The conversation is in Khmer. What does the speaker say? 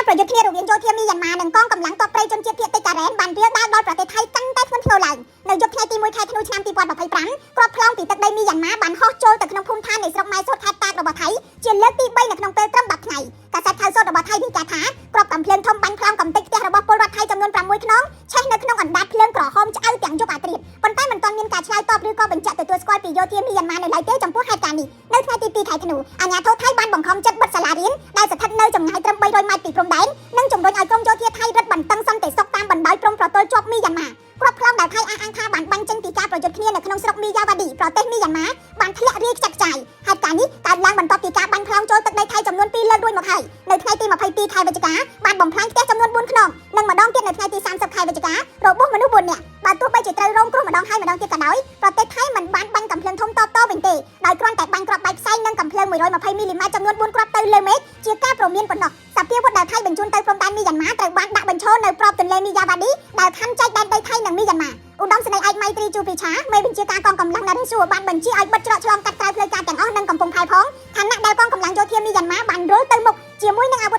ប្រយុទ្ធគ្នារវាងយោធាមីយ៉ាន់ម៉ានិងកងកម្លាំងទ័ពព្រៃជនជាតិភាគតិចការ៉េនបានរាលដាលដល់ប្រទេសថៃកាន់តែធ្ងន់ធ្ងរឡើងនៅយប់ថ្ងៃទី1ខែធ្នូឆ្នាំ2025គ្រាប់ផ្លោងពីទឹកដីមីយ៉ាន់ម៉ាបានហោះចូលទៅក្នុងភូមិឋាននៃស្រុកម៉ែសូតខេត្តតាករបស់ថៃជាលើកទី3នៅក្នុងពេលត្រឹម10ថ្ងៃកាសែតខៅសូតរបស់ថៃរាយការណ៍ថាគ្រាប់កំភ្លើងធំបាញ់ផ្លោងកំទេចផ្ទះរបស់ពលរដ្ឋថៃចំនួន6ខ្នងឆេះនៅក្នុងអណ្ដាតភ្លើងក្រហមឆ្អៅទាំងយប់អាត្រៀតប៉ុន្តែមិនទាន់មានការឆ្លើយតបឬក៏បញ្ជាក់ទទួលស្គាល់ពីយោធាមីយ៉ាន់ម៉ានៅឡើយទេចំពោះហេតុការណ៍នេះនៅថ្ងៃទី2ខែធ្នូអាជ្ញាធរថៃបានបង្ខំចិត្តបិទសាលារៀនដែលស្ថិតនៅចម្ងាយត្រឹម300ម៉ែត្រពីព្រំដែននិងជំរុញឲ្យក្រុមយោធាថៃរឹតបន្តឹងសន្តិសុខតាមបណ្ដោយព្រំប្រទល់ជាប់មីយ៉ាន់ម៉ាគ្រាប់ផ្លោងដែលថៃអះអាងថាបានបាញ់ចេញពីការប្រយុទ្ធគ្នានៅក្នុងស្រុកមីយ៉ាវ៉ាឌីប្រទេសមីយ៉ាន់ម៉ាបានធ្លាក់រាយខ្ចាត់ខ្ចាយហេតុការណ៍នេះកើតឡើងបន្ទាប់ពីការបាញ់ផ្លោងចូលទឹកដីថៃចំនួន2លើករួចមកហើយនៅថ្ងៃទី22ខែវិច្ឆិកាបានបំផ្លាញផ្ទះចំនួន4ខ្នងនិងម្ដងទៀតនៅថ្ងៃទី30ខែវិច្ឆិការបួសមនុស្ស4នាក់បើទោះបីជាត្រូវរងគ្រោះម្ដងហើយម្ដងទៀតក៏ដោយប្រទេសថៃមិនបានបាញ់កំភ្លើងធំតបតវិញទេដោយគ្រាន់តែបាញ់គ្រាប់បែកផ្សែងនិងកំភ្លើង120មីលីម៉ែត្រចំនួន4គ្រាប់ទៅលើមេឃជាការព្រមានប៉ុណ្ណោះសភាវុធដែលថៃបញ្ជូនទៅព្រំដែនមីយ៉ាន់ម៉ាត្រូវបានដាក់បញ្ឈរនៅប្របទន្លេមីយ៉ាវ៉ាឌីដែលខណ្ឌចែកដែនដីថៃនិងមីយ៉ាន់ម៉ាឧត្តមសេនីយ៍ឯកម៉ៃត្រីជូពីឆាមេបញ្ជាការកងកម្លាំងណារ៉េស៊ូបានបញ្ជាឲ្យបិទច្រកឆ្លងកាត់ក្រៅផ្លូវការទាំងអស់និងកំពង់ផែផងខណៈដែលកងកម្លាំងយោធាមីយ៉ាន់ម៉ាបានរុលទៅមុខជាមួយនឹងអាវុធ